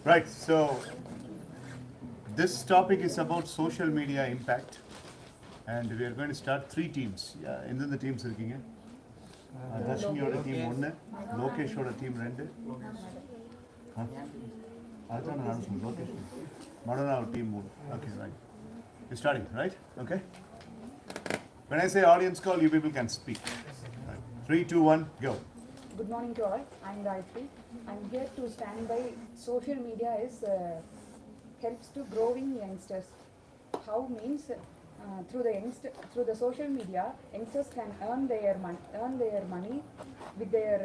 Right, so this topic is about social media impact, and we are going to start three teams. Yeah, எந்தெந்த teams இருக்கீங்க? தர்ஷினியோட team ஒன்று, லோகேஷோட team ரெண்டு, அதுதான் நான் சொன்னேன் லோகேஷ், மடனாவோட டீம் மூணு. Okay, right. You're starting, right? Okay. When I say audience call, you people can speak. Right. 3, 2, 1, go. Good morning to all. I'm Gayatri. I'm here to stand by social media is helps to growing youngsters. How means through the social media, youngsters can earn their money with their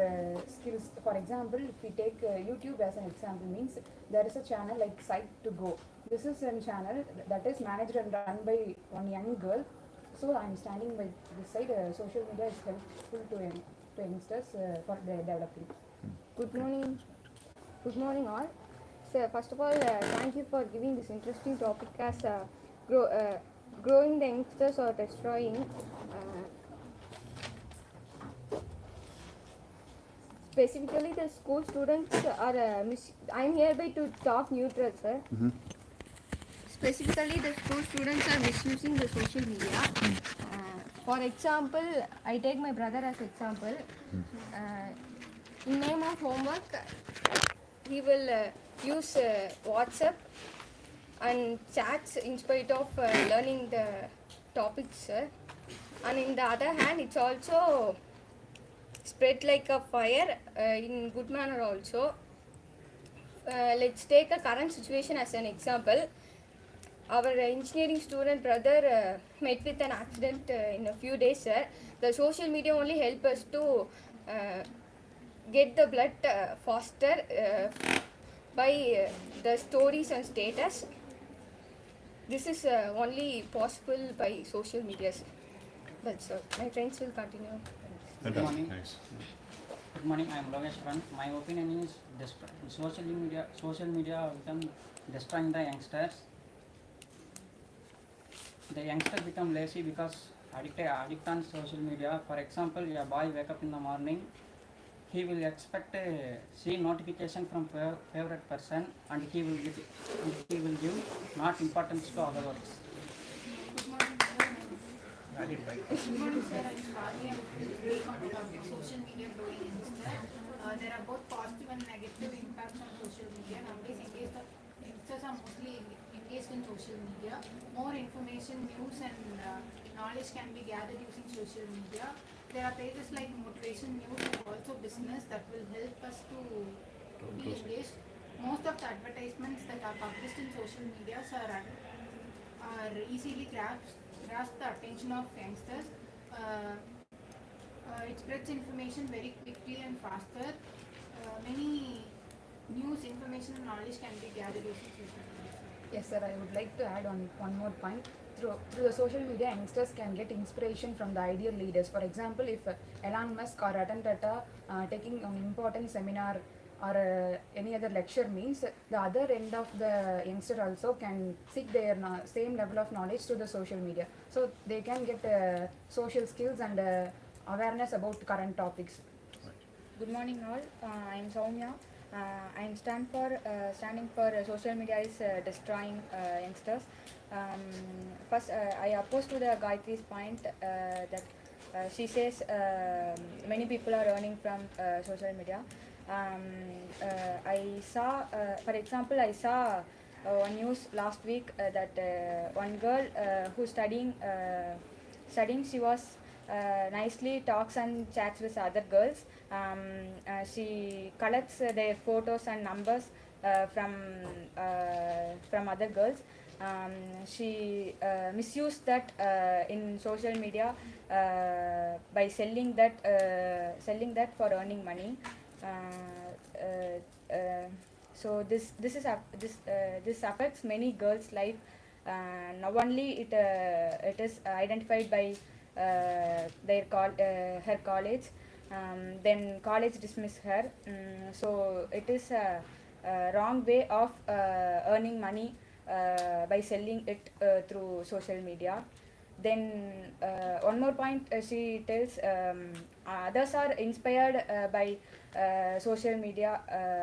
skills. For example, if we take YouTube as an example, means there is a channel like Site to Go. This is a channel that is managed and run by one young girl. So I'm standing by this side. Social media is helpful to youngsters for their developing. Good morning. Good morning all. So first of all, thank you for giving this interesting topic as growing the youngsters or destroying. Specifically, the school students are. I'm hereby to talk neutral, sir. Specifically, the school students are misusing the social media. For example, I take my brother as example. In name of homework, he will use WhatsApp and chats in spite of learning the topics. And in the other hand, it's also spread like a fire in good manner also. Let's take a current situation as an example. Our engineering student brother met with an accident in a few days, sir. The social media only help us to get the blood faster by the stories and status. This is only possible by social media. That's all. My friends will continue. Good morning. Thanks. Good morning. I am Logesh. My opinion is social media become destroying the youngsters. The youngsters become lazy because addict on social media. For example, a boy wake up in the morning, he will expect see notification from favorite person, and he will give not importance to other works. Good morning, sir. I'm Swati. I'm speak on the topic social media growing youngster. There are both positive and negative impacts on social media. Nowadays, youngsters are mostly engaged in social media. More information, news, and knowledge can be gathered using social media. There are pages like motivation, news, and also business that will help us to be engaged. Most of the advertisements that are published in social media are easily grasp the attention of youngsters. It spreads information very quickly and faster. Many news, information, and knowledge can be gathered using social media. Yes, sir. I would like to add on one more point. Through the social media, youngsters can get inspiration from the ideal leaders. For example, if Elon Musk or Ratan Tata taking an important seminar or any other lecture, means the other end of the youngster also can seek their same level of knowledge through the social media. So they can get social skills and awareness about current topics. Good morning all. I am Soumya. I am standing for social media is destroying youngsters. First, I oppose to the Gayatri's point that she says many people are earning from social media. I saw, for example, I saw one news last week that one girl who's studying, she was nicely talks and chats with other girls. She collects their photos and numbers from other girls. She misused that in social media by selling that for earning money. So this affects many girls' life. Now only it is identified by her college. Then college dismiss her. So it is a wrong way of earning money by selling it through social media. Then one more point she tells, others are inspired by social media,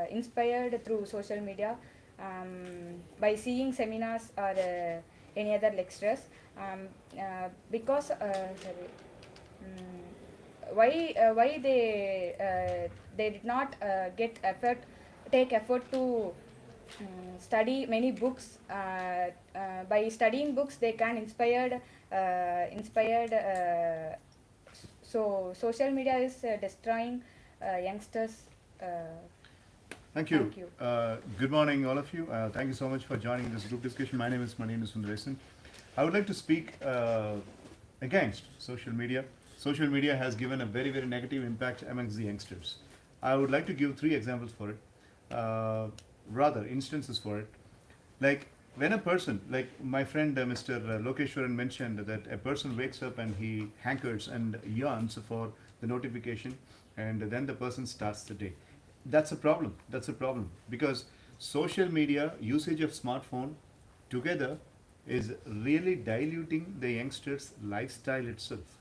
inspired through social media. by seeing seminars or any other lectures, because sorry, why they did not take effort to study many books. By studying books they can inspired so social media is destroying youngsters. uh, Thank you. Thank you. Good morning, all of you. Thank you so much for joining this group discussion. My name is Manikandan Sundaresan. I would like to speak against social media. Social media has given a very, very negative impact amongst the youngsters. I would like to give 3 examples for it, rather, instances for it. Like when a person, like my friend Mr. Lokeshwaran mentioned, that a person wakes up and he hankers and yearns for the notification, and then the person starts the day. That's a problem. That's a problem because social media usage of smartphone together is really diluting the youngsters' lifestyle itself,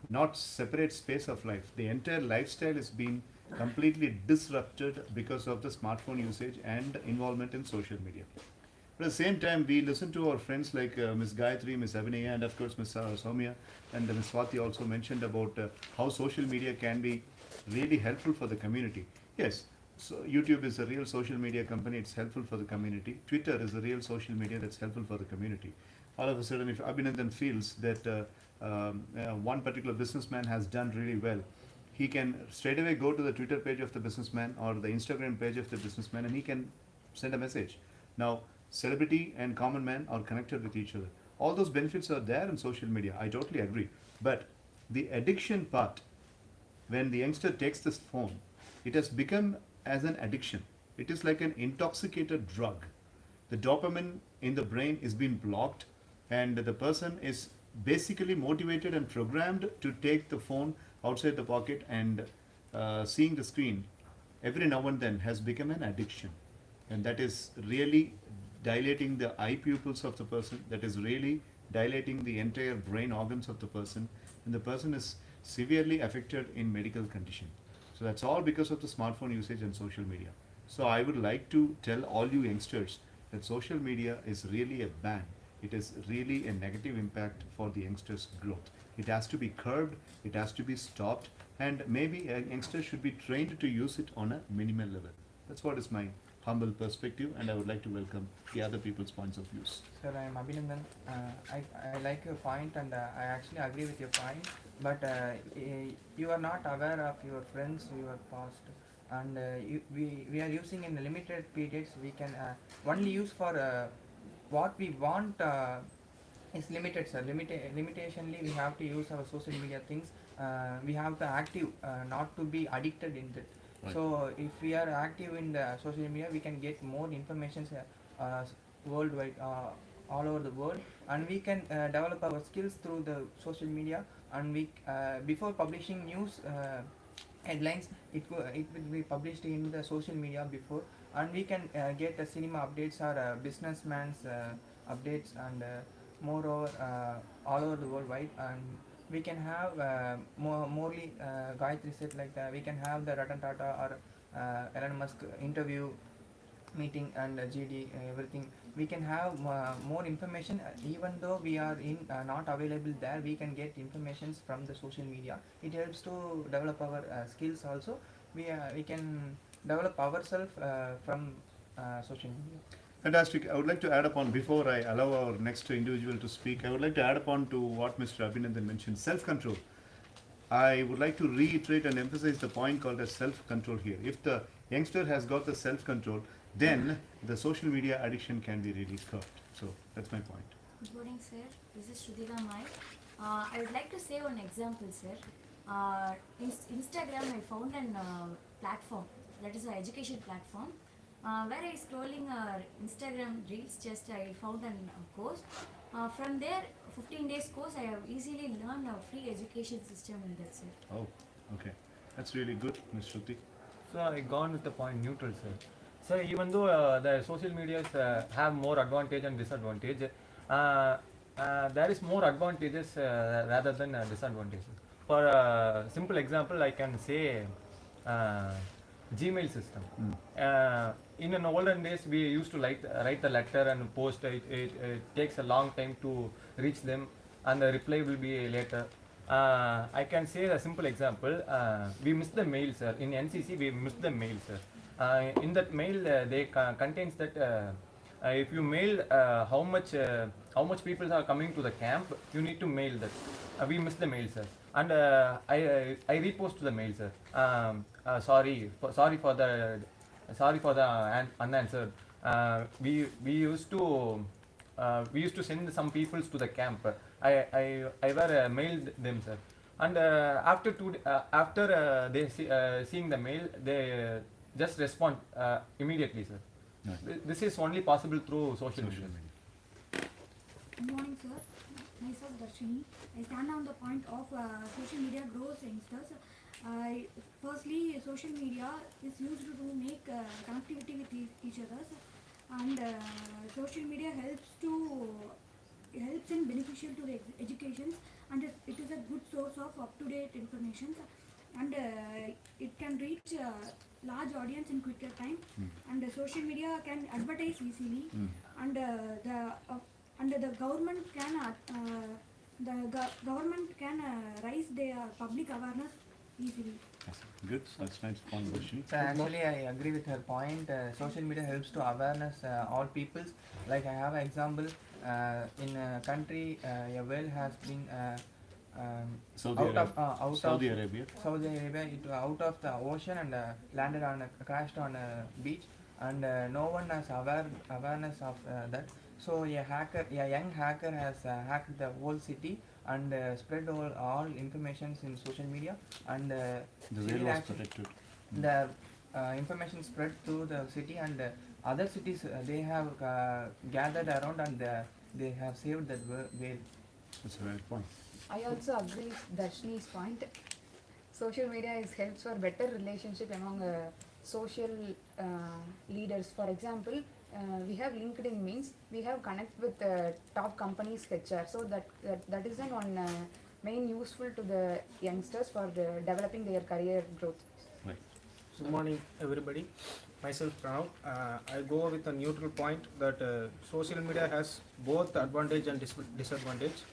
not separate space of life. The entire lifestyle is being completely disrupted because of the smartphone usage and involvement in social media. But at the same time, we listen to our friends like Ms. Gayatri, Ms. Abhinaya, and of course Ms. Soumya, and Ms. Swati also mentioned about how social media can be really helpful for the community. Yes, so YouTube is a real social media company, it's helpful for the community. Twitter is a real social media that's helpful for the community. All of a sudden, if Abhinandan feels that one particular businessman has done really well, he can straight away go to the Twitter page of the businessman or the Instagram page of the businessman and he can send a message. Now, celebrity and common man are connected with each other. All those benefits are there in social media. I totally agree. But the addiction part, when the youngster takes this phone, it has become as an addiction. It is like an intoxicated drug. The dopamine in the brain is being blocked, and the person is basically motivated and programmed to take the phone outside the pocket and seeing the screen every now and then has become an addiction. And that is really dilating the eye pupils of the person, that is really dilating the entire brain organs of the person, and the person is severely affected in medical condition. So that's all because of the smartphone usage and social media. So I would like to tell all you youngsters that social media is really a ban. It is really a negative impact for the youngsters' growth. It has to be curbed, it has to be stopped, and maybe a youngster should be trained to use it on a minimal level. That's what is my humble perspective, and I would like to welcome the other people's points of views. Sir, I am Abhinandan. I like your point and I actually agree with your point, but you are not aware of your friends, your past, and we are using in limited periods. We can only use for what we want is limited, sir. Limitationly, we have to use our social media things. We have to active, not to be addicted in it. Right. So if we are active in the social media, we can get more information worldwide, all over the world, and we can develop our skills through the social media. And we before publishing news headlines, it will be published in the social media before, and we can get the cinema updates or businessman's updates, and moreover all over the worldwide. And we can have morely Gayatri said, like we can have the Ratan Tata or Elon Musk interview meeting and GD everything. We can have more information, even though we are in not available there. We can get informations from the social media. It helps to develop our skills also. We can develop ourselves from social media. Fantastic. I would like to add upon, before I allow our next individual to speak, I would like to add upon to what Mr. Abhinandan mentioned, self-control. I would like to reiterate and emphasize the point called as self-control here. If the youngster has got the self-control, then the social media addiction can be really curbed. So that's my point. Good morning, sir. This is Shrutika Mai. I would like to say one example, sir. In Instagram, I found an platform, that is an education platform, where I scrolling Instagram reels. Just I found an course. From there, 15 days course, I have easily learned a free education system in that, sir. Oh, okay. That's really good, Ms. Shruti. So I gone with the point neutral, sir. So even though the social medias have more advantage and disadvantage, there is more advantages rather than disadvantages. For a simple example, I can say Gmail system. In an olden days, we used to write the letter and post. It takes a long time to reach them, and the reply will be later. I can say a simple example. We missed the mail, sir. In NCC, we missed the mail, sir. In that mail, they contains that if you mail how much people are coming to the camp, you need to mail that. We missed the mail, sir, and I repost the mail, sir. Sorry for the unanswered. We used to send some peoples to the camp. I were mailed them, sir. And after seeing the mail, they just respond immediately, sir. Right. This is only possible through social media. Good morning, sir. Myself Darshini. I stand on the point of social media grows youngsters. Firstly, social media is used to make connectivity with each other, and social media helps in beneficial to the education, and it is a good source of up-to-date information, and it can reach large audience in quicker time, and social media can advertise easily, and the government can raise their public awareness easily. Yes. Good. That's nice conversation. So actually, I agree with her point. Social media helps to awareness all peoples. Like I have an example. In a country, a well has been Saudi Arabia. Saudi Arabia, it out of the ocean and landed on crashed on a beach, and no one has awareness of that. So a young hacker has hacked the whole city and spread all informations in social media, and The whale was protected. the information spread through the city, and other cities they have gathered around, and they have saved that whale. That's a very point. I also agree with Darshini's point. Social media helps for better relationship among social leaders. For example, we have LinkedIn, means we have connect with top companies HR. So that is one main useful to the youngsters for developing their career growth. Right. Good morning, everybody. Myself Pranav. I go with a neutral point that social media has both advantage and disadvantage.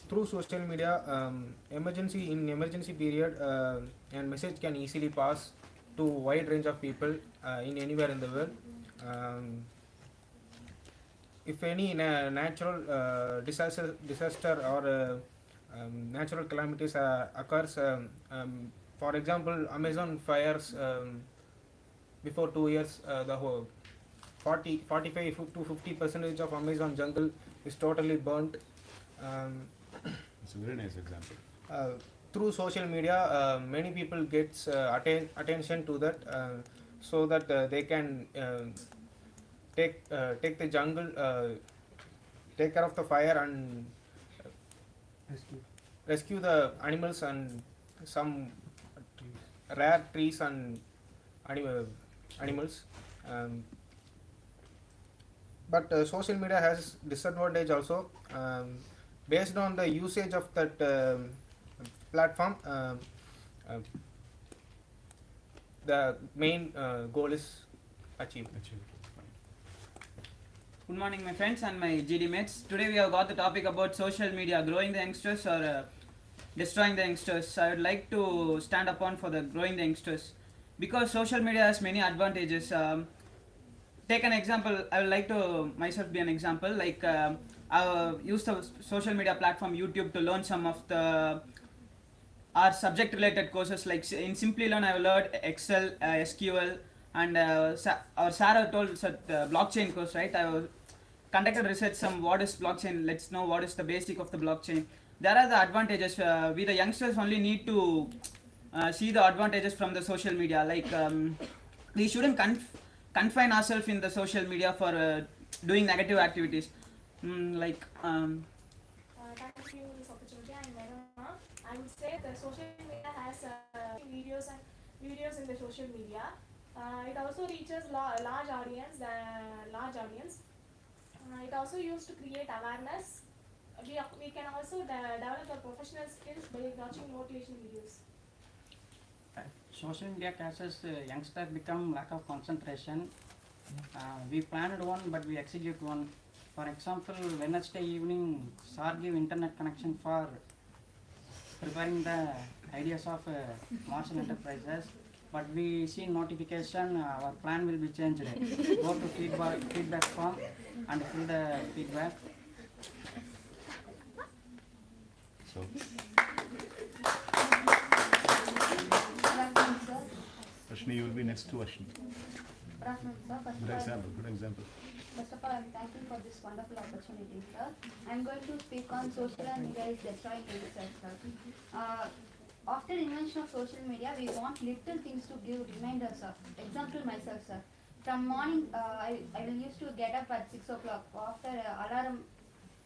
Through social media, emergency period, and message can easily pass to wide range of people in anywhere in the world. If any natural disaster or natural calamities occurs, for example, Amazon fires, before 2 years, the whole 45 to 50% of Amazon jungle is totally burnt. It's a very nice example. Through social media, many people gets attention to that, so that they can take the jungle, take care of the fire, and rescue the animals and some rare trees and animals. But social media has disadvantage also. Based on the usage of that platform, the main goal is achieved. Good morning, my friends and my GD mates. Today we have got the topic about social media, growing the youngsters or destroying the youngsters. I would like to stand upon for the growing the youngsters, because social media has many advantages. Take an example. I would like to myself be an example. Like I use the social media platform YouTube to learn some of our subject related courses. Like in Simply Learn, I learned Excel, SQL, and our Sarah told us at the blockchain course, right? I conducted research some what is blockchain. Let's know what is the basic of the blockchain. There are the advantages. We the youngsters only need to see the advantages from the social media. Like we shouldn't confine ourselves in the social media for doing negative activities. Thank you for this opportunity. I'm Varuna. I would say the social media has videos in the social media. It also reaches large audience. It also used to create awareness. We can also develop our professional skills by watching motivation videos. Social media causes youngster become lack of concentration. We planned one, but we execute one. For example, Wednesday evening, sir give internet connection for preparing the ideas of Marshall Enterprises. But we see notification, our plan will be changed. Go to feedback form and fill the feedback. So, Good afternoon, sir. Ashni, you will be next to Ashni. Good afternoon, sir. Good example. First of all, I'm thankful for this wonderful opportunity, sir. I'm going to speak on social media is destroying yourself, sir. After invention of social media, we want little things to give reminders, sir. Example myself, sir. From morning, I will used to get up at 6 o'clock. After alarm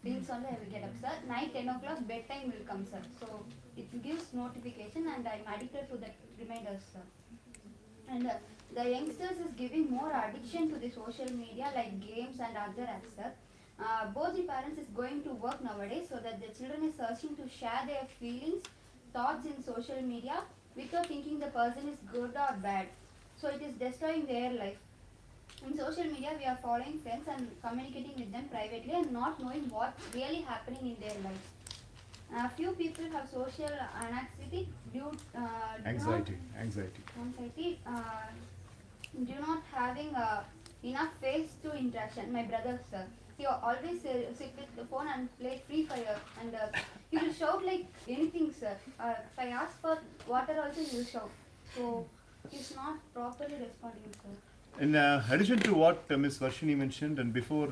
rings only, I will get up, sir. Night 10 o'clock, bedtime will come, sir. So it gives notification and I'm addicted to the reminders, sir. And the youngsters is giving more addiction to the social media like games and other apps, sir. Both the parents is going to work nowadays so that the children is searching to share their feelings, thoughts in social media without thinking the person is good or bad. So it is destroying their life. In social media, we are following friends and communicating with them privately and not knowing what's really happening in their lives. Few people have social anxiety due Anxiety. do not having enough face to interaction. My brother, sir, he always sit with the phone and play Free Fire, and he will shout like anything, sir. If I ask for water also, he will shout. So he's not properly responding, sir. In addition to what Ms. Varshini mentioned, and before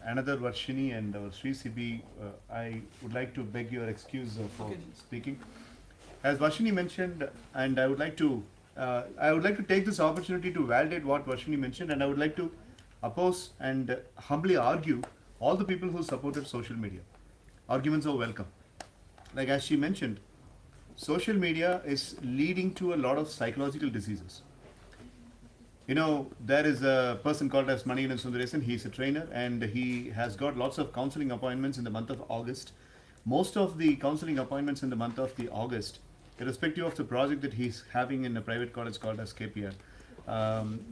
another Varshini and our Sri Sibi, I would like to beg your excuse for speaking. As Varshini mentioned, and I would like to take this opportunity to validate what Varshini mentioned, and I would like to oppose and humbly argue all the people who supported social media. Arguments are welcome. Like as she mentioned, social media is leading to a lot of psychological diseases. You know, there is a person called as Manikandan Sundaresan. He is a trainer and he has got lots of counseling appointments in the month of August. Most of the counseling appointments in the month of the August, irrespective of the project that he's having in a private college called as KPR,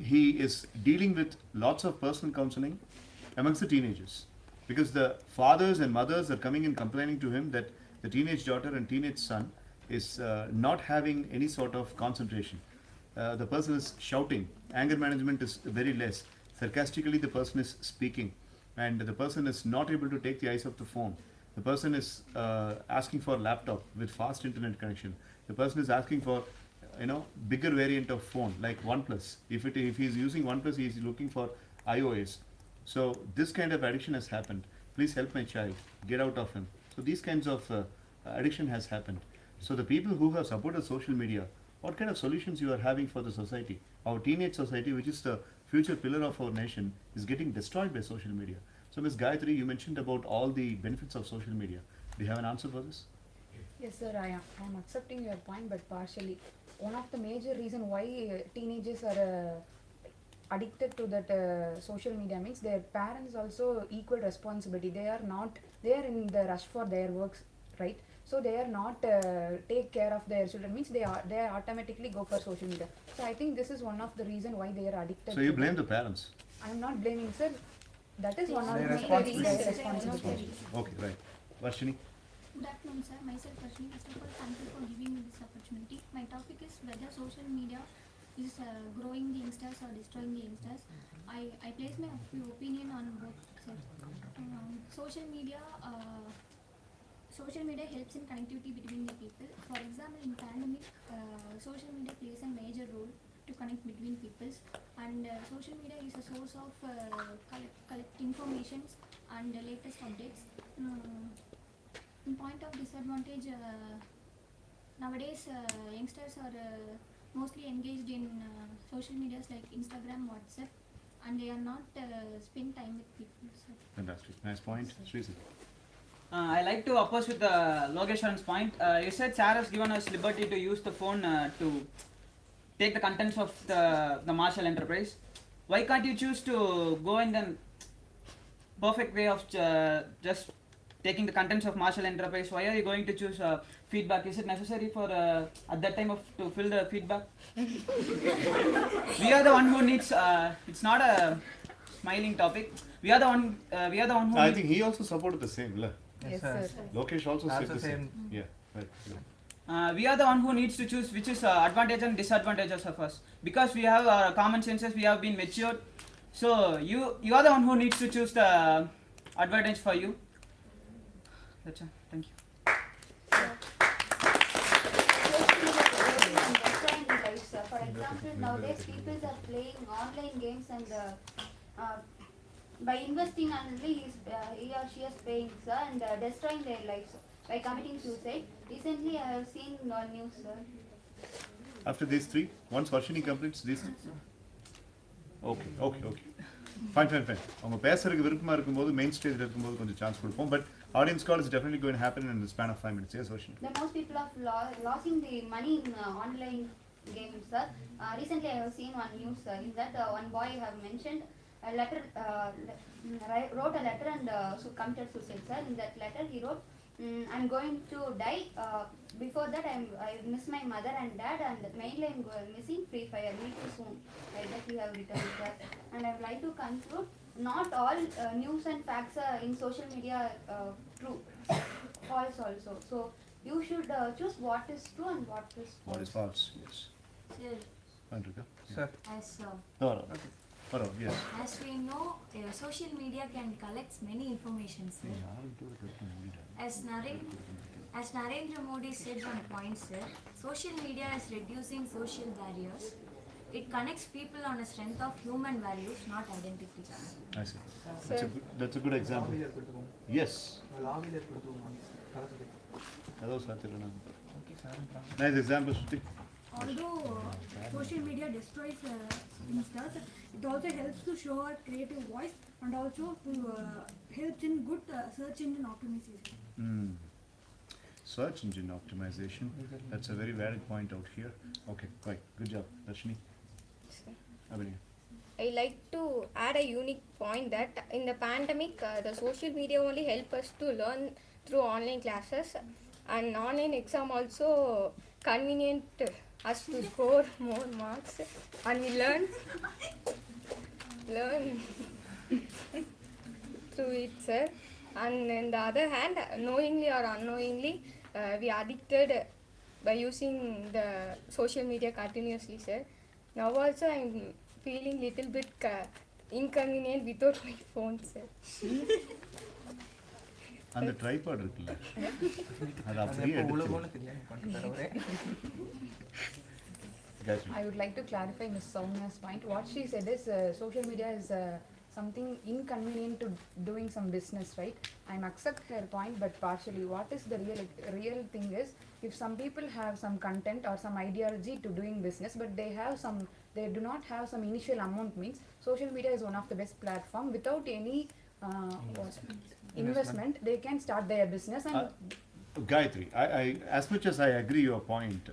he is dealing with lots of personal counseling amongst the teenagers. Because the fathers and mothers are coming and complaining to him that the teenage daughter and teenage son is not having any sort of concentration. The person is shouting, anger management is very less, sarcastically the person is speaking, and the person is not able to take the eyes off the phone. The person is asking for a laptop with fast internet connection. The person is asking for, bigger variant of phone like OnePlus. If he is using OnePlus, he is looking for iOS. So this kind of addiction has happened. Please help my child, get out of him. So these kinds of addiction has happened. So the people who have supported social media, what kind of solutions you are having for the society? Our teenage society, which is the future pillar of our nation, is getting destroyed by social media. So Ms. Gayatri, you mentioned about all the benefits of social media. Do you have an answer for this? Yes, sir, I am accepting your point, but partially. One of the major reason why teenagers are addicted to that social media means their parents also equal responsibility. They are in the rush for their works, right? So they are not take care of their children, means they automatically go for social media. So I think this is one of the reason why they are addicted. So you blame the parents? I am not blaming, sir. That is one of Their the responsibility. responsibility. Okay, right. Varshini? Good afternoon, sir. Myself, Ashwini. First of all, thank you for giving me this opportunity. My topic is whether social media is growing the youngsters or destroying the youngsters. I place my opinion on both, sir. Social media helps in connectivity between the people. For example, in pandemic, social media plays a major role to connect between peoples, and social media is a source of collect informations and the latest updates. In point of disadvantage, nowadays youngsters are mostly engaged in social medias like Instagram, WhatsApp, and they are not spend time with people. So. Fantastic. Nice point. Srisi? I like to oppose with Logeshwaran's point. You said Sarah has given us liberty to use the phone to take the contents of the Marshall Enterprise. Why can't you choose to go in the perfect way of just taking the contents of martial enterprise, why are you going to choose feedback? Is it necessary for at that time of to fill the feedback? We are the one who needs. It's not a smiling topic. We are the one. We are the one who. I think he also supported the same. La. Yes, sir. Lokesh also said Also the same. same. Yeah. Right. We are the one who needs to choose which is advantage and disadvantages of us, because we have common senses. We have been matured. So you are the one who needs to choose the advantage for you. That's all. Thank you. For example, nowadays people are playing online games and by investing only he or she is paying, sir, and destroying their lives by committing suicide. Recently, I have seen on news, sir. After these three, once Varshini completes these three. Okay. Fine. அவங்க பேசுறதுக்கு விருப்பமா இருக்கும்போது main ஸ்டேஜ்ல இருக்கும்போது கொஞ்சம் chance கொடுப்போம். But audience call is definitely going to happen in the span of 5 minutes. Yes, Varshini. The most people are losing the money in online games, sir. Recently, I have seen one news, sir. In that, one boy have mentioned a letter, wrote a letter and committed suicide, sir. In that letter, he wrote, I'm going to die. Before that, I miss my mother and dad, and mainly I'm missing Free Fire. Meet you soon. Like that, you have written that. And I would like to conclude, not all news and facts in social media true. False also. So you should choose what is true and what is false. What is false? Yes. Sir, Andrika. Sir. as Yes. as we know, social media can collect many information, sir. As Narendra Modi said one point, sir, social media is reducing social barriers. It connects people on a strength of human values, not identities. I see. That's a good example. Yes. That was nice example, Shruti. Although social media destroys youngsters, it also helps to show a creative voice and also to helps in good search engine optimization. Search engine optimization. That's a very valid point out here. Okay, right. Good job, Darshini. Abhinaya. I like to add a unique point that in the pandemic, the social media only help us to learn through online classes, and online exam also convenient us to score more marks, and we learn through it, sir. And on the other hand, knowingly or unknowingly, we are addicted by using the social media continuously, sir. Now also I'm feeling little bit inconvenient without my phone, sir. அந்த tripod இருக்குல்ல அது அப்படியே I would like to clarify Ms. Soumya's point. What she said is social media is something inconvenient to doing some business, right? I accept her point, but partially. What is the real thing is, if some people have some content or some ideology to doing business, but they do not have some initial amount, means social media is one of the best platform. Without any investment, they can start their business. And Gayatri, I as much as I agree your point,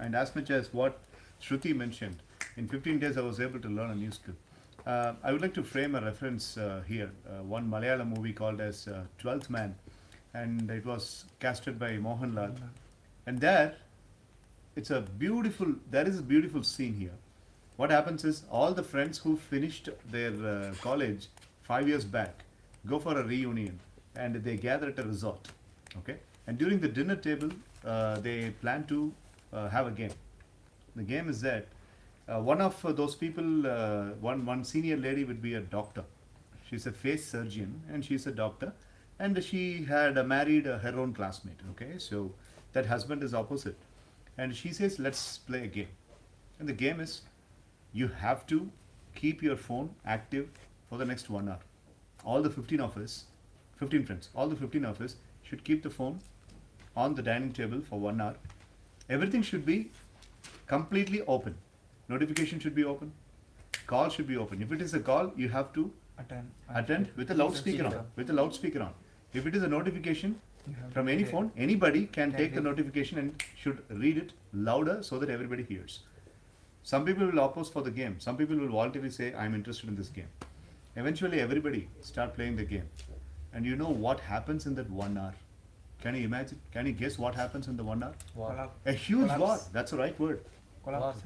and as much as what Shruti mentioned, in 15 days I was able to learn a new skill. I would like to frame a reference here. One Malayalam movie called as 12th Man, and it was casted by Mohanlal. And there is a beautiful scene here. What happens is, all the friends who finished their college 5 years back go for a reunion, and they gather at a resort. Okay, and during the dinner table, they plan to have a game. The game is that one of those people, one senior lady would be a doctor. She's a face surgeon and she's a doctor, and she had married her own classmate. Okay, so that husband is opposite, and she says, let's play a game. And the game is, you have to keep your phone active for the next 1 hour. All the 15 of us, 15 friends, all the 15 of us should keep the phone on the dining table for 1 hour. Everything should be completely open. Notification should be open. Call should be open. If it is a call, you have to attend with a loudspeaker on. If it is a notification from any phone, anybody can take the notification and should read it louder so that everybody hears. Some people will oppose for the game. Some people will voluntarily say, I'm interested in this game. Eventually, everybody start playing the game. And you know what happens in that 1 hour? Can you imagine? Can you guess what happens in the 1 hour? War. A huge Collapse. war. That's the right word. Collapse.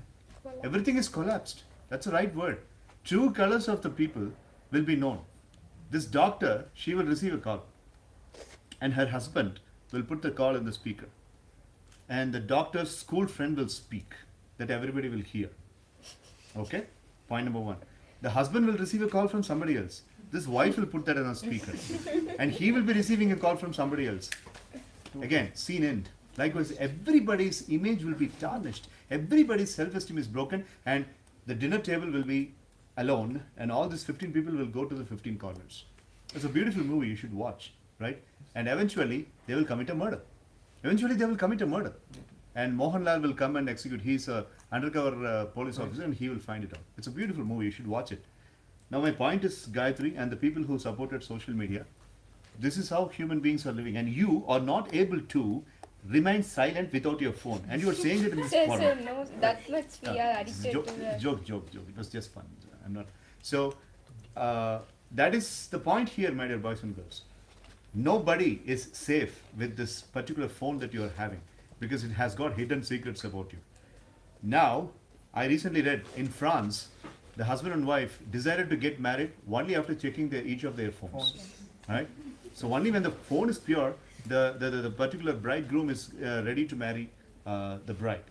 Everything is collapsed. That's the right word. True colors of the people will be known. This doctor, she will receive a call. And her husband will put the call in the speaker. And the doctor's school friend will speak, that everybody will hear. Okay? Point number 1. The husband will receive a call from somebody else. This wife will put that on a speaker. And he will be receiving a call from somebody else. Again, scene end. Likewise, everybody's image will be tarnished. Everybody's self-esteem is broken, and the dinner table will be alone, and all these 15 people will go to the 15 corners. It's a beautiful movie you should watch, right? And eventually, they will commit a murder. And Mohanlal will come and execute. He's a undercover police officer, and he will find it out. It's a beautiful movie. You should watch it. Now, my point is, Gayatri and the people who supported social media, this is how human beings are living, and you are not able to remain silent without your phone. And you are saying it in this Sir, forum. no, that much we are addicted joke, to the... joke. It was just fun. I'm not. So, that is the point here, my dear boys and girls. Nobody is safe with this particular phone that you are having because it has got hidden secrets about you. Now, I recently read in France, the husband and wife decided to get married only after checking each of their phones. Right? So only when the phone is pure, the particular bridegroom is ready to marry the bride.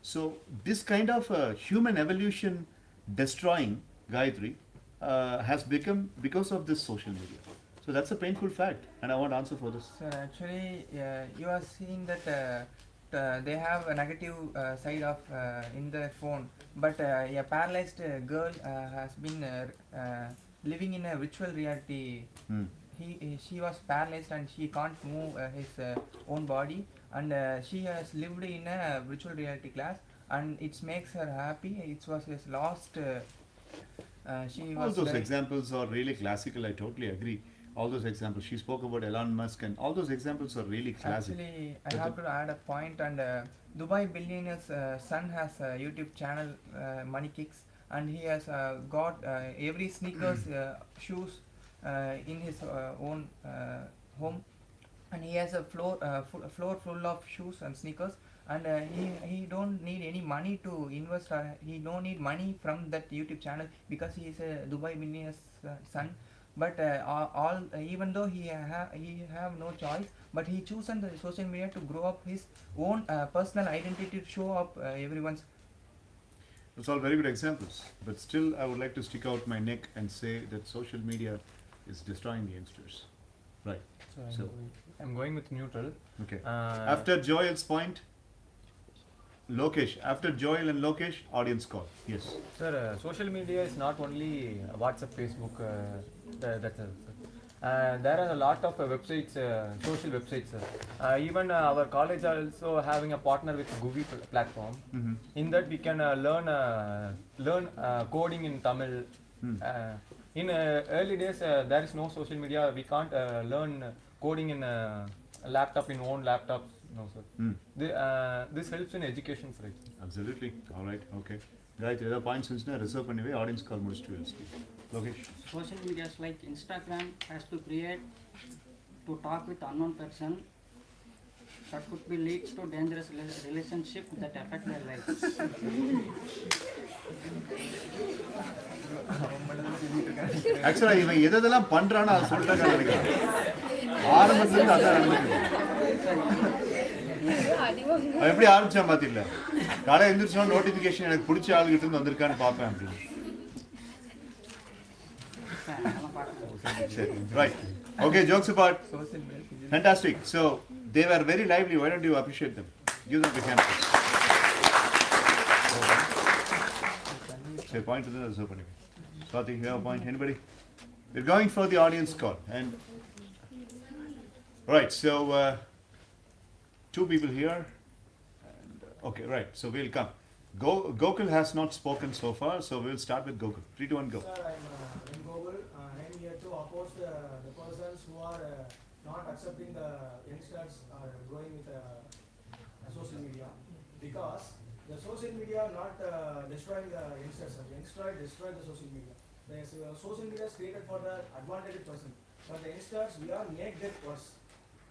So this kind of human evolution destroying, Gayatri, has become because of this social media. So that's a painful fact, and I want to answer for this. So actually, you are seeing that they have a negative side of in the phone, but a paralyzed girl has been living in a virtual reality. She was paralyzed and she can't move his own body, and she has lived in a virtual reality class, and it makes her happy. It was his lost. All those examples are really classical. I totally agree. All those examples. She spoke about Elon Musk, and all those examples are really classic. Actually, I have to add a point. And Dubai billionaire's son has a YouTube channel, Money Kicks, and he has got every sneakers, shoes in his own home, and he has a floor full of shoes and sneakers. And he don't need any money to invest. He don't need money from that YouTube channel because he is a Dubai billionaire's son. But even though he have no choice, but he chosen the social media to grow up his own personal identity to show up everyone's. Those are all very good examples, but still I would like to stick out my neck and say that social media is destroying the youngsters. Right. So I'm going with neutral. Okay. After Joel's point, Lokesh. After Joel and Lokesh, audience call. Yes. Sir, social media is not only WhatsApp, Facebook. That's there are a lot of websites, social websites. Even our college are also having a partner with Google platform. In that we can learn coding in Tamil. In early days, there is no social media. We can't learn coding in a laptop, in own laptops. No, sir. This helps in education, sir. Absolutely. All right. Okay. Right. Other points is reserve anyway. Audience call most to speak. Lokesh. Social media like Instagram has to create to talk with unknown person that could be leads to dangerous relationship that affect their lives. Actually, இவன் எதெல்லாம் பண்றானோ அதை சொல்லிட்டாங்க நினைக்கிறேன். ஆரம்பத்துல இருந்து அதான் நடந்துருக்கு. எப்படி ஆரம்பிச்சான் பாத்தீங்களா? காலையில எந்திரிச்சோம் நோட்டிபிகேஷன் எனக்கு பிடிச்ச ஆளுகிட்ட இருந்து வந்திருக்கான்னு பார்ப்பேன் அப்படின்னு. Right. Okay, jokes apart. Fantastic. So they were very lively. Why don't you appreciate them? Give them a big hand. Say point to them. So anyway. Swati, you have a point? Anybody? We're going for the audience call. And right. So two people here. And, okay. Right. So we'll come. Gokul has not spoken so far. So we'll start with Gokul. 3, 2, 1, go. Sir, I'm Gokul. I'm here to oppose the persons who are not accepting the youngsters are going with social media, because the social media not destroying the youngsters. Youngsters destroy the social media. The social media is created for the advantaged person. but the youngsters, we are make that worse.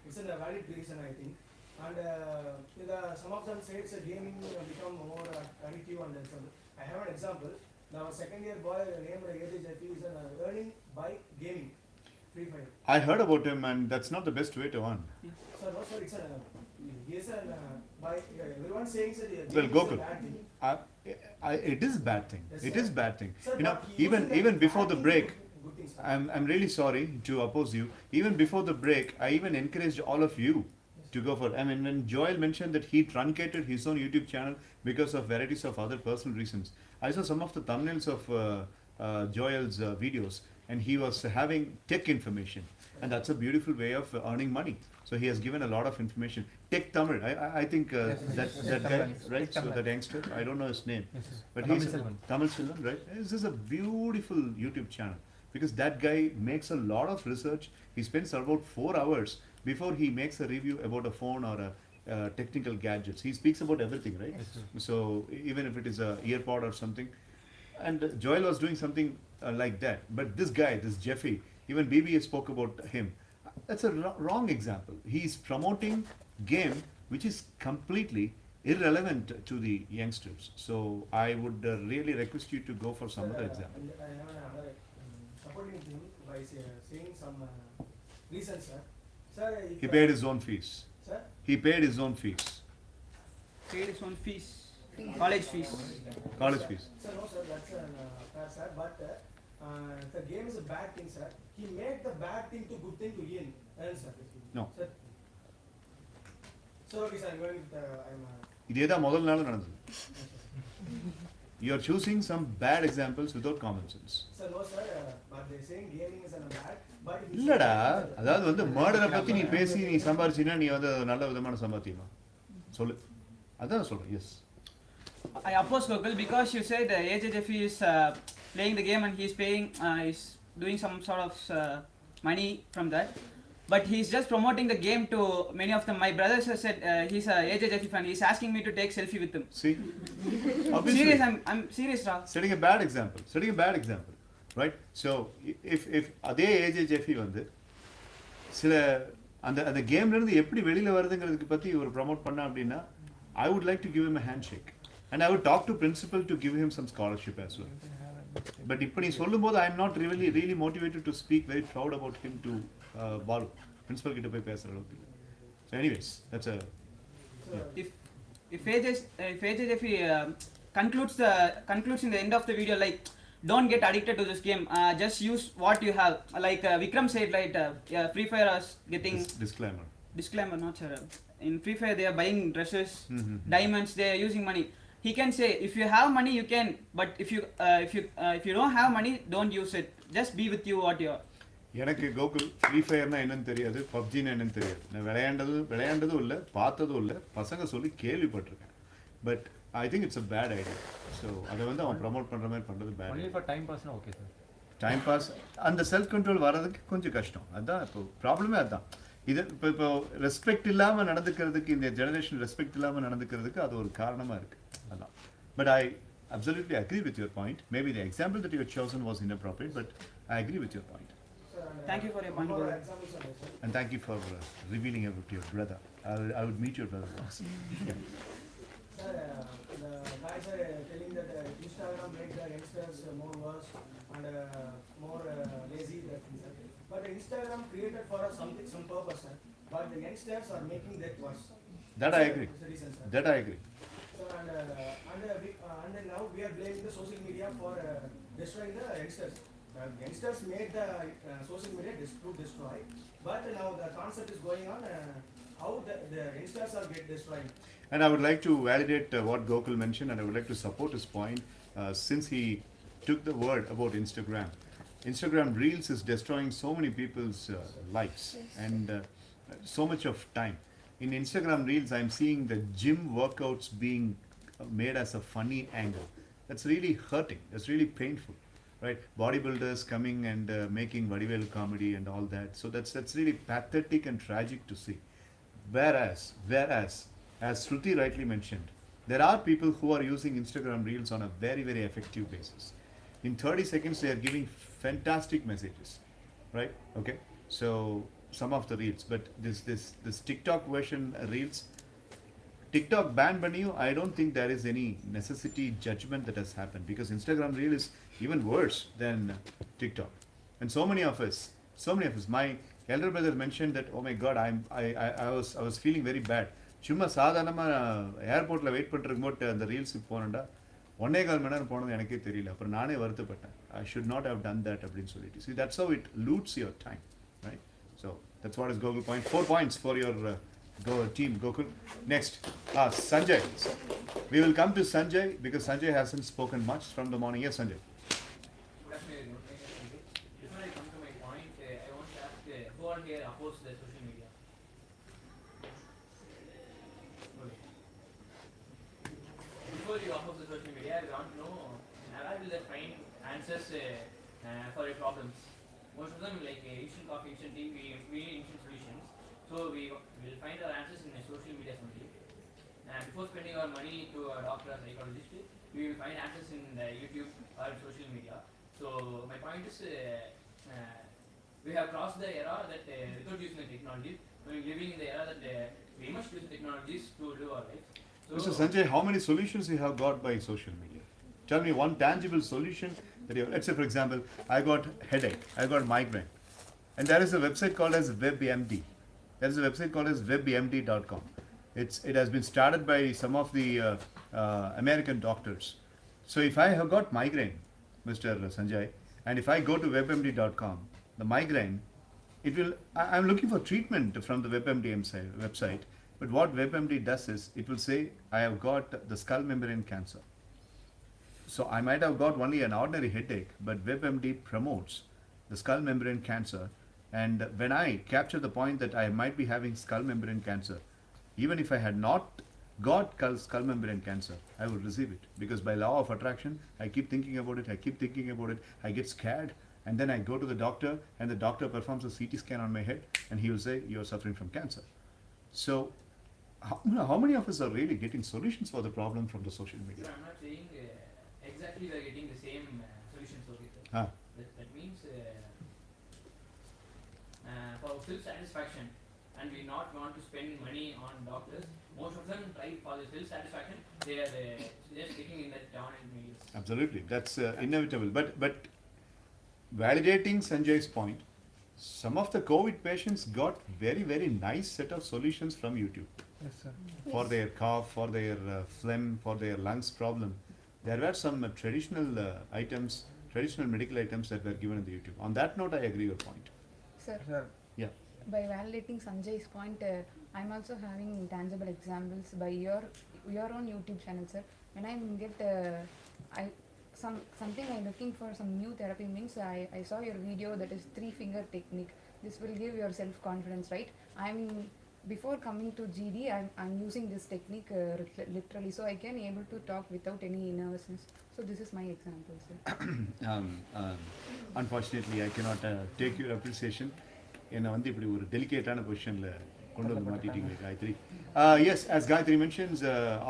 It's a valid reason, I think. And some of them say it's a gaming become more addictive and some. I have an example. Now, a second year boy named AJ Jeffy is earning by gaming. Free Fire. I heard about him, and that's not the best way to earn. So, no, sir, it's a. He is by everyone saying that. Well, Gokul, it is bad thing. It is bad thing. You know, even before the break, I'm really sorry to oppose you. Even before the break, I even encouraged all of you to go for. I mean, when Joel mentioned that he truncated his own YouTube channel because of varieties of other personal reasons, I saw some of the thumbnails of Joel's videos, and he was having tech information, and that's a beautiful way of earning money. So he has given a lot of information. Tech Tamil, I think that guy, right? So that youngster, I don't know his name, but he's Tamil Selvan, right? This is a beautiful YouTube channel because that guy makes a lot of research. He spends about 4 hours before he makes a review about a phone or a technical gadgets. He speaks about everything, right? So even if it is a earpod or something, and Joel was doing something like that. But this guy, this Jeffy, even BBA spoke about him. That's a wrong example. He's promoting game which is completely irrelevant to the youngsters. So I would really request you to go for some other example. And I have another supporting him by saying some reasons, sir. Sir, He paid his own fees. Sir? He paid his own fees. Paid his own fees. College fees. College fees. Sir, no, sir, that's fair, sir. But the game is a bad thing, sir. He made the bad thing to good thing to earn, sir. No. Sir. So, okay, sir, I'm going with, இதே தான் முதல் நாள் நடந்தது. You are choosing some bad examples without common sense. Sir, no, sir, but they're saying gaming is a bad, but இல்லடா, அதாவது வந்து மர்டரை பத்தி நீ பேசி நீ சம்பாரிச்சினா நீ வந்து நல்ல விதமான சம்பாத்தியமா சொல்லு. அதான் சொல்றேன். Yes. I oppose Gokul because you said AJJF is playing the game and he's paying, is doing some sort of money from that. But he's just promoting the game to many of them. My brothers have said he's a AJJF fan. He's asking me to take selfie with him. See? Serious, I'm serious, Ra. Setting a bad example. Setting a bad example. Right? So, if அதே AJJF வந்து சில அந்த கேம்ல இருந்து எப்படி வெளியில வருதுங்கிறதுக்கு பத்தி ஒரு ப்ரோமோட் பண்ண அப்படின்னா I would like to give him a handshake. And I would talk to principal to give him some scholarship as well. But இப்போ நீ சொல்லும்போது I am not really motivated to speak very proud about him to Balu. Principal கிட்ட போய் பேசுற அளவுக்கு. So anyways, that's a If AJJF concludes in the end of the video like don't get addicted to this game, just use what you have. Like Vikram said, like Free Fire is getting disclaimer, not sure. In Free Fire they are buying dresses, diamonds, they are using money. He can say if you have money you can, but if you don't have money, don't use it. Just be with you what you are. எனக்கு Gokul free ஃபயர்னா என்னன்னு தெரியாது, பப்ஜின்னா என்னன்னு தெரியாது. நான் விளையாண்டதும் இல்லை, பார்த்ததும் இல்லை, பசங்க சொல்லி கேள்விப்பட்டிருக்கேன். But I think it's a bad idea. So அதை வந்து அவன் ப்ரமோட் பண்ணுற மாதிரி பண்ணுறது பேட். ஒன்லி ஃபார் டைம் பாஸ்னா ஓகே சார். டைம் பாஸ் அந்த செல்ஃப் கண்ட்ரோல் வர்றதுக்கு கொஞ்சம் கஷ்டம். அதுதான் இப்போ ப்ராப்ளமே அதுதான். இது இப்போ ரெஸ்பெக்ட் இல்லாமல் நடந்துக்கிறதுக்கு, இந்த ஜெனரேஷன் ரெஸ்பெக்ட் இல்லாமல் நடந்துக்கிறதுக்கு அது ஒரு காரணமாக இருக்குது. அதான். But I absolutely agree with your point. Maybe the example that you have chosen was inappropriate, but I agree with your point. Thank you for your point. And thank you for revealing about your brother. I would meet your brother once. Yeah. Sir, the guys are telling that Instagram makes the youngsters more worse and more lazy. But Instagram created for some purpose, sir. But the youngsters are making that worse. That I agree. That I agree. So, and now we are blaming the social media for destroying the youngsters. Youngsters made the social media to destroy, but now the concept is going on how the youngsters are get destroyed. And I would like to validate what Gokul mentioned, and I would like to support his point since he took the word about Instagram. Instagram Reels is destroying so many people's lives and so much of time. In Instagram Reels, I'm seeing the gym workouts being made as a funny angle. That's really hurting. That's really painful, right? Bodybuilders coming and making Vadivel comedy and all that. So that's really pathetic and tragic to see. Whereas, as Shruti rightly mentioned, there are people who are using Instagram Reels on a very, very effective basis. In 30 seconds, they are giving fantastic messages, right? Okay. So some of the reels, but this TikTok version reels, TikTok ban banniyo, I don't think there is any necessity judgment that has happened because Instagram reel is even worse than TikTok. And so many of us, my elder brother mentioned that, oh my God, I was feeling very bad. சும்மா சாதாரணமாக ஏர்போர்ட்டில் wait பண்ணிருக்கும்போது அந்த ரீல்ஸுக்கு போனேன்டா 1.25 மணி நேரம் போனது எனக்கே தெரியல. அப்புறம் நானே வருத்தப்பட்டேன். I should not have done that அப்படின்னு சொல்லிட்டு. See, that's how it loots your time, right? So that's what is Google point. 4 points for your team, Gokul. Next, Sanjay. We will come to Sanjay because Sanjay hasn't spoken much from the morning. Yes, Sanjay. Good afternoon. Before I come to my point, I want to ask who all here oppose the social media? Okay. Before you oppose the social media, I want to know where will they find answers for your problems? Most of them, like instant coffee, instant tea, we need instant solutions. So we will find our answers in the social media only. And before spending our money to a doctor or psychologist, we will find answers in the YouTube or social media. So my point is, we have crossed the era that without using the technology, we are living in the era that we must use technologies to live our life. So Mr. Sanjay, how many solutions you have got by social media? Tell me one tangible solution that you. Let's say, for example, I got headache, I got migraine, and there is a website called as WebMD. There is a website called as WebMD.com. It has been started by some of the American doctors. So if I have got migraine, Mr. Sanjay, and if I go to WebMD.com, the migraine, it will. I'm looking for treatment from the WebMD website. But what WebMD does is, it will say I have got the skull membrane cancer. So I might have got only an ordinary headache, but WebMD promotes the skull membrane cancer. And when I capture the point that I might be having skull membrane cancer, even if I had not got skull membrane cancer, I would receive it. Because by law of attraction, I keep thinking about it, I get scared, and then I go to the doctor, and the doctor performs a CT scan on my head, and he will say, you are suffering from cancer. So, how many of us are really getting solutions for the problem from the social media? sir, I'm not saying exactly we are getting the same solutions over here. Huh. That means for self-satisfaction, and we not want to spend money on doctors. Most of them try for the self-satisfaction. They are just sticking in that dominant meals. Absolutely, that's inevitable. But validating Sanjay's point, some of the COVID patients got very nice set of solutions from YouTube. Yes, sir. For their cough, for their phlegm, for their lungs problem. There were some traditional medical items that were given in the YouTube. On that note, I agree your point. Sir, Sir, Yeah. by validating Sanjay's point, I'm also having tangible examples by your own YouTube channel, sir. When I get something I'm looking for some new therapy means I saw your video that is 3-finger technique. This will give your self-confidence, right? Before coming to GD, I'm using this technique literally, so I can able to talk without any nervousness. So this is my example, sir. Unfortunately, I cannot take your appreciation. என்னை வந்து இப்படி ஒரு டெலிகேட்டான பொசிஷனில் கொண்டு வந்து மாட்டிட்டீங்க Gayatri. Yes, as Gayatri mentions,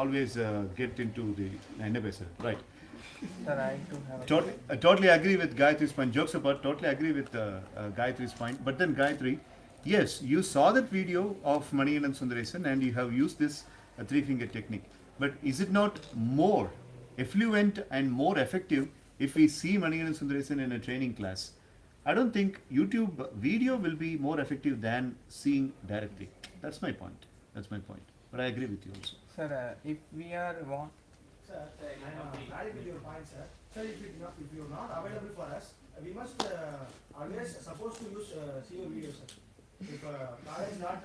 always get into the என்ன பேசுறது, right? sir, I do have a Totally agree with Gayatri's point. Jokes apart, totally agree with Gayatri's point. But then Gayatri, yes, you saw that video of Manikandan Sundaresan and you have used this 3-finger technique. But is it not more effluent and more effective if we see Manikandan Sundaresan in a training class? I don't think YouTube video will be more effective than seeing directly. That's my point. But I agree with you also. Sir, if we are Sir, I'm valid with your point, sir. Sir, if you're not available for us, we must always supposed to use see your video, sir. If college is not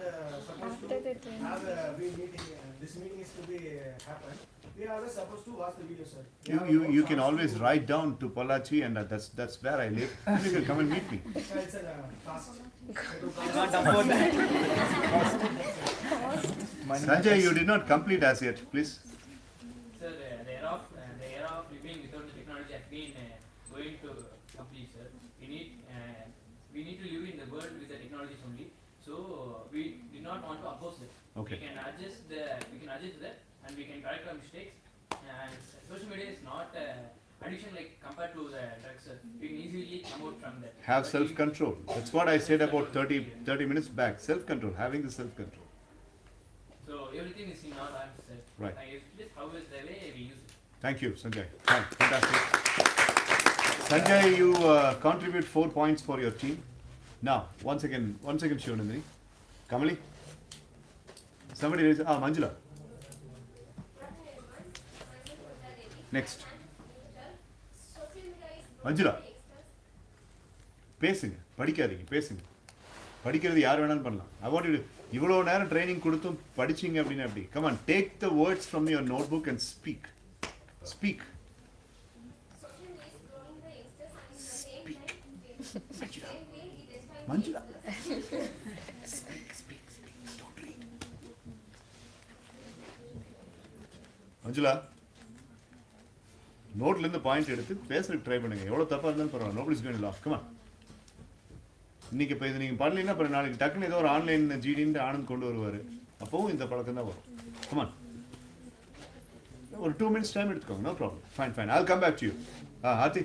supposed After the to training. have a meeting, this meeting is to be happen, we are always supposed to watch the video, sir. You can always write down to Pollachi, and that's where I live. And you can come and meet me. Sir, it's a task. Can't afford that. Sanjay, you did not complete as yet, please. Sir, the era of living without the technology has been going to complete, sir. We need to live in the world with the technologies only. So we do not want to oppose it. Okay. We can adjust that, and we can correct our mistakes. And social media is not addiction like compared to the drugs, sir. We can easily come out promote from that. Have But self-control. That's what I said about 30 minutes back. Self-control, having the self-control. So everything is in our hands, sir. Right. It's just how is the way we use it. Thank you, Sanjay. Fine, fantastic. Sanjay, you contribute 4 points for your team. Now, one second, Shivnandini. Kamali? Somebody raise, Manjula. Next. Manjula. பேசுங்க படிக்காதீங்க பேசுங்க படிக்கிறது யார் வேணாலும் பண்ணலாம் I want you இவ்வளோ நேரம் training கொடுத்தும் படிச்சிங்க அப்படின்னா எப்படி come on take the words from your notebook and speak Manjula Manjula நோட்ல இருந்து பாயிண்ட் எடுத்து பேசுறதுக்கு ட்ரை பண்ணுங்க எவ்வளவு தப்பா இருந்தாலும் பரவாயில்ல nobody's going to laugh come on இன்னைக்கு இப்போ இது நீங்கள் பண்ணலைன்னா அப்புறம் நாளைக்கு டக்குன்னு ஏதோ ஒரு ஆன்லைன் ஜிடின்னு ஆனந்த் கொண்டு வருவார் அப்போவும் இந்த பழக்கம் தான் வரும் கமான் ஒரு 2 minutes டைம் எடுத்துக்கோங்க no problem fine I'll come back to you Aarthi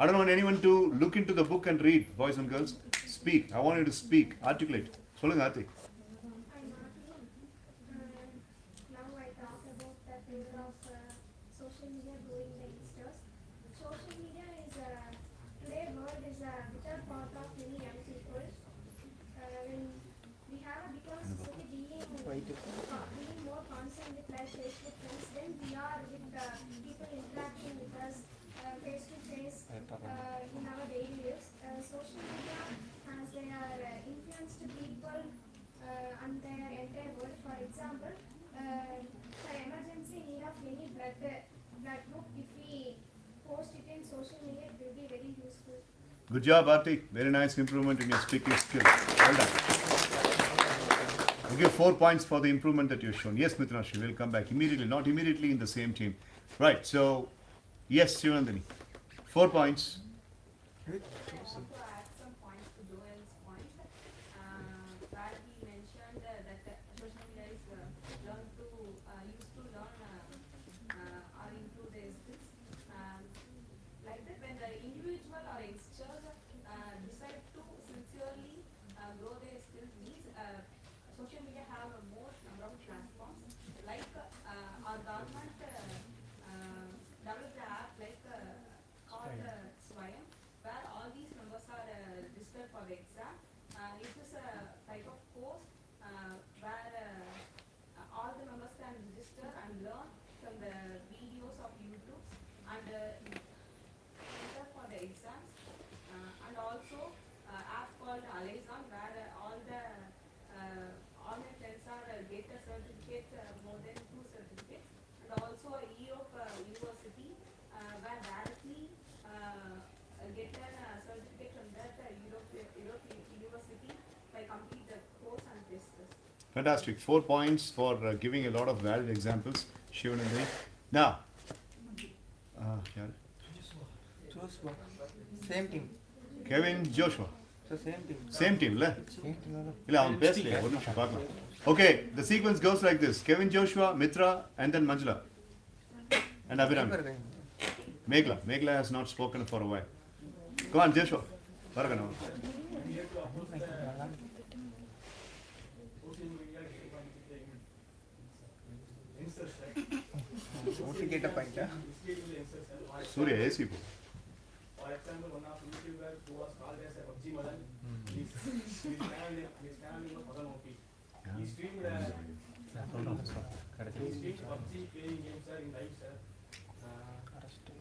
I don't want anyone to look into the book and read boys and girls speak I want you to speak articulate சொல்லுங்க Aarthi Now I talk about the flavor of social media growing the youngsters. Social media is today world is a vital part of many young people. When we have become being more concerned with life Facebook friends, then we are with people interacting with us face to face in our daily lives. Social media has their influenced people and their entire world. For example, for emergency need of any blood group, if we post it in social media, it will be very useful. Good job, Arti. Very nice improvement in your speaking skills. Well done. I give 4 points for the improvement that you've shown. Yes, Mithunashri, we'll come back immediately. Not immediately in the same team. Right, so, yes, Shivnandini. 4 points. I want to add some points to Joel's point. Where he mentioned that social media is used to learn or improve their skills. Like that, when the individual or youngsters decide to sincerely grow their skills, means social media have a more number of platforms. Like our government developed an app like called Swayam, where all these numbers are registered for the exam. It is a type of course where all the members can register and learn from the videos of YouTube and prepare for the exams. And also app called Alazon, where all the online friends are get a certificate, more than 2 certificates. And also Europe University, where directly get a certificate from that Europe University by complete the course and tests. Fantastic. 4 points for giving a lot of valid examples. Shivnandini. Now, Same team. Kevin Joshua. So same team. Same team, le? இல்ல அவன் பேசலையே ஒரு நிமிஷம் பார்க்கலாம் Okay, the sequence goes like this. Kevin Joshua, Mitra, and then Manjula. And Abhiram. Meghla has not spoken for a while. Come on, Joshua. Varga now. Get a point. Surya, AC po. For example, one of YouTuber who was called as a PUBG Madan, his channel was Madan OP. He streamed PUBG playing games in live, sir.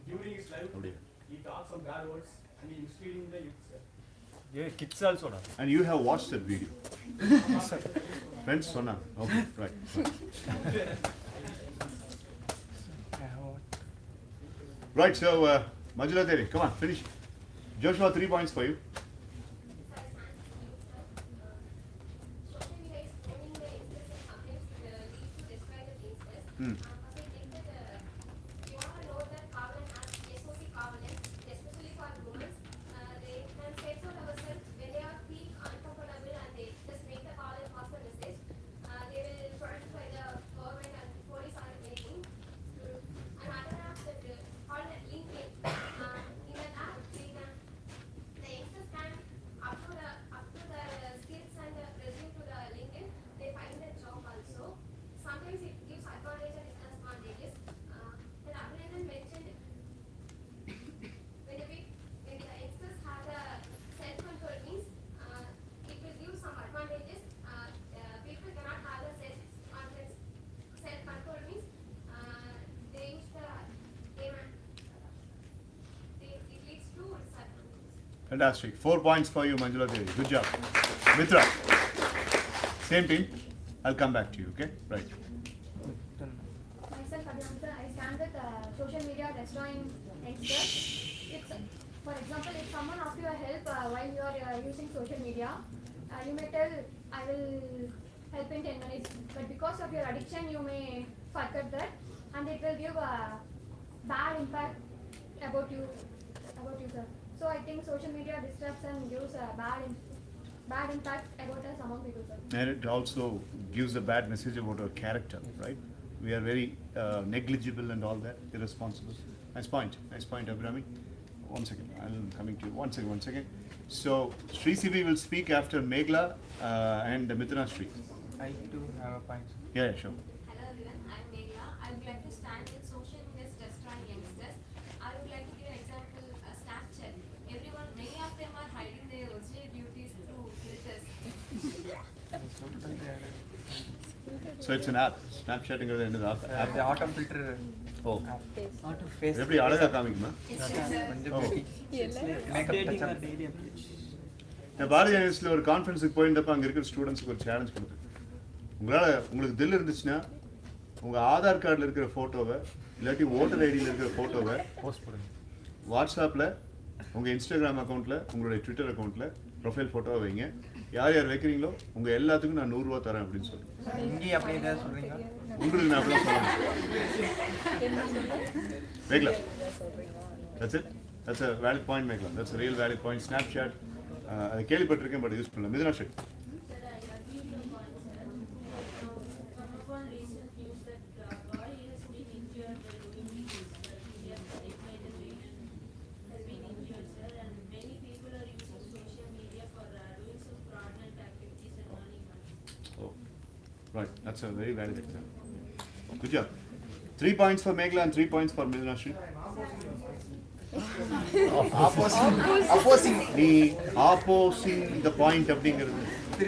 During his live, he talks some bad words and he misleading the youth, sir. Yeah, kids also. And you have watched that video. Friends, Sona. Okay, right. Right, so Manjula Devi, come on, finish. Joshua, 3 points for you. Hmm. Fantastic. 4 points for you, Manjula Devi. Good job. Mitra, same team. I'll come back to you, okay? Right. Myself, Adhyanta, I stand with social media destroying youngsters. It's, for example, if someone asks you a help while you are using social media, you may tell, I will help in 10 minutes. But because of your addiction, you may forget that, and it will give a bad impact about you, sir. So I think social media distracts and gives a bad impact about us among people, sir. And it also gives a bad message about our character, right? We are very negligible and all that, irresponsible. Nice point, Abhirami. One second, I'm coming to you. One second. So, Sri Sivi will speak after Meghla and Mithuna Sri. I too have a point. Yeah, sure. Hello everyone, I'm Meghla. I would like to stand with social media destroying youngsters. I would like to give an example, Snapchat. Many of them are hiding their original beauties through filters. So it's an app. Snapchatting is an app. The auto filter. Oh. Auto face. எப்படி அழகா காமிக்குமா? இந்த பாரதிய யூனிவர்சிட்டியில் ஒரு கான்ஃபரன்ஸுக்கு போயிருந்தப்ப அங்கே இருக்கிற ஸ்டூடெண்ட்ஸுக்கு ஒரு challenge கொடுத்தேன். உங்களுக்கு தில் இருந்துச்சுன்னா உங்கள் ஆதார் கார்டில் இருக்கிற ஃபோட்டோவை இல்லாட்டி ஓட்டர் ஐடியில் இருக்கிற ஃபோட்டோவை போஸ்ட் பண்ணுங்க. வாட்ஸ்அப்பில் உங்கள் இன்ஸ்டாகிராம் அக்கௌண்ட்டில் உங்களுடைய ட்விட்டர் அக்கௌண்ட்டில் ப்ரொஃபைல் ஃபோட்டோவை வைங்க. யார் யார் வைக்கிறீங்களோ உங்கள் எல்லாத்துக்கும் நான் 100 ரூபா தரேன் அப்படின்னு சொல்லி. இங்கேயும் அப்படி ஏதாவது சொல்கிறீங்க? உங்களுக்கு நான் அப்படிலாம் சொல்ல Meghla. That's it? That's a valid point, Meghla. That's a real valid point. Snapchat. அதை கேள்விப்பட்டிருக்கேன், பட் யூஸ் பண்ணல. Mithuna Sri. Right, that's a very valid example. Good job. 3 points for Meghla and 3 points for Mithuna Sri. Opposing the point அப்படிங்கிறது